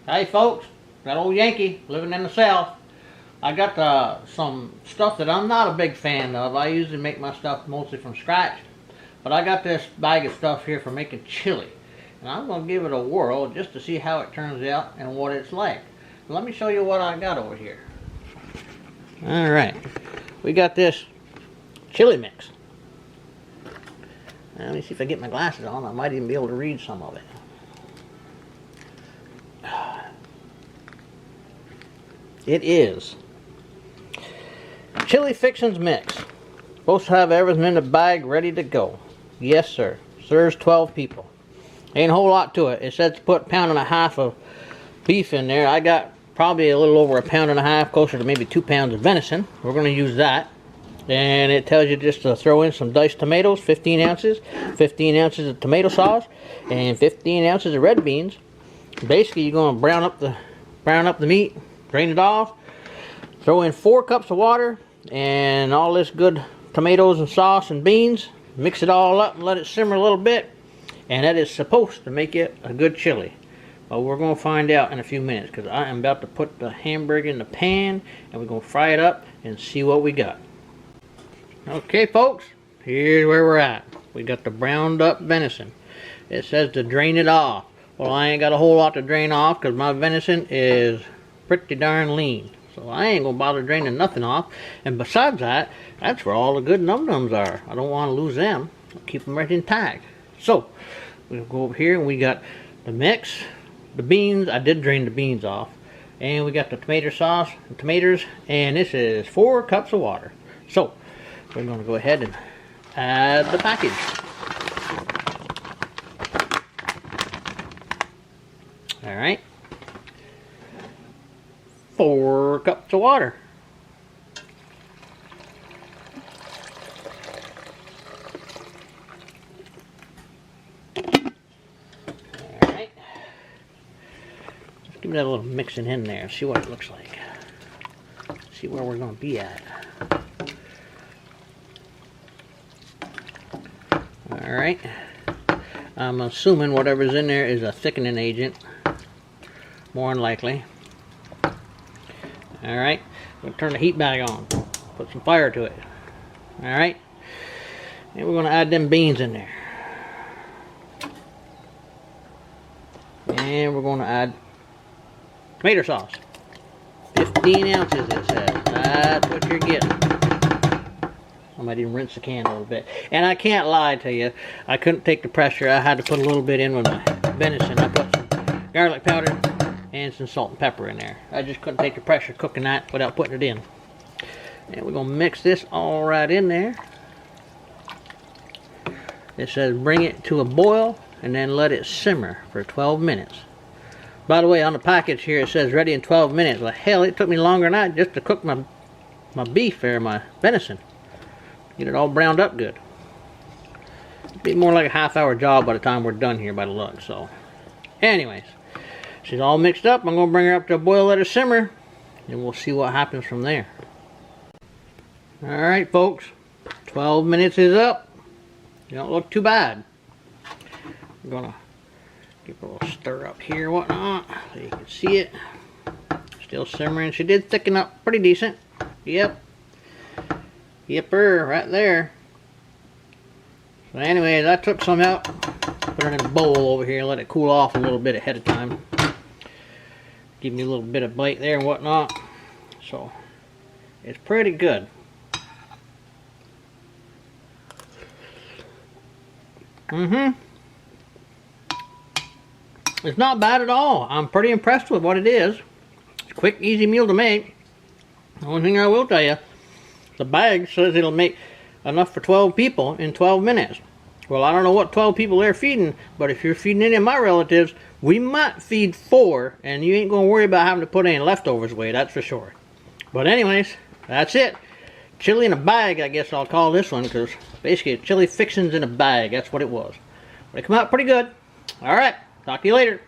Hey folks, that old Yankee living in the South. I got some stuff that I'm not a big fan of. I usually make my stuff mostly from scratch. But I got this bag of stuff here for making chili. And I'm going to give it a whirl just to see how it turns out and what it's like. Let me show you what I got over here. Alright, we got this chili mix. Now, let me see if I get my glasses on. I might even be able to read some of it. It is chili fixins mix. Supposed to have everything in the bag ready to go. Yes, sir. Serves 12 people. Ain't a whole lot to it. It says to put 1.5 pounds of beef in there. I got probably a little over 1.5 pounds, closer to maybe 2 pounds of venison. We're going to use that. And it tells you just to throw in some diced tomatoes, 15 ounces, 15 ounces of tomato sauce, and 15 ounces of red beans. Basically, you're going to brown up the meat, drain it off, throw in 4 cups of water, and all this good tomatoes and sauce and beans. Mix it all up and let it simmer a little bit. And that is supposed to make it a good chili. But we're going to find out in a few minutes, because I am about to put the hamburger in the pan and we're going to fry it up and see what we got. Okay folks, here's where we're at. We got the browned up venison. It says to drain it off. Well, I ain't got a whole lot to drain off because my venison is pretty darn lean. So I ain't gonna bother draining nothing off. And besides that, that's where all the good num-nums are. I don't want to lose them. I'll keep them right intact. So we'll go over here and we got the mix, the beans. I did drain the beans off. And we got the tomato sauce and tomatoes. And this is 4 cups of water. So we're going to go ahead and add the package. Alright. 4 cups of water. Alright. Let's give that a little mixing in there. See what it looks like. See where we're going to be at. Alright, I'm assuming whatever's in there is a thickening agent, more than likely. Alright, we'll turn the heat back on, put some fire to it. Alright, and we're going to add them beans in there. And we're going to add tomato sauce. 15 ounces it says, that's what you're getting. I might even rinse the can a little bit. And I can't lie to you, I couldn't take the pressure. I had to put a little bit in with my venison. I put some garlic powder and some salt and pepper in there. I just couldn't take the pressure cooking that without putting it in. And we're going to mix this all right in there. It says bring it to a boil and then let it simmer for 12 minutes. By the way, on the package here it says ready in 12 minutes. Well, hell, it took me longer than that just to cook my beef or my venison. Get it all browned up good. It'll be more like a half-hour job by the time we're done here by the look. So, anyways, she's all mixed up. I'm going to bring her up to a boil, let her simmer, and we'll see what happens from there. Alright, folks. 12 minutes is up. You don't look too bad. I'm going to give her a little stir up here, whatnot, so you can see it. Still simmering. She did thicken up pretty decent. Yep. Yipper, right there. So anyways, I took some out, put it in a bowl over here, let it cool off a little bit ahead of time. Give me a little bit of bite there and whatnot. So, it's pretty good. It's not bad at all. I'm pretty impressed with what it is. It's a quick, easy meal to make. The only thing I will tell you, the bag says it'll make enough for 12 people in 12 minutes. Well, I don't know what 12 people they're feeding, but if you're feeding any of my relatives, we might feed 4, and you ain't going to worry about having to put any leftovers away, that's for sure. But anyways, that's it. Chili in a bag, I guess I'll call this one, because basically chili fixins in a bag, that's what it was. But it come out pretty good. Alright, talk to you later.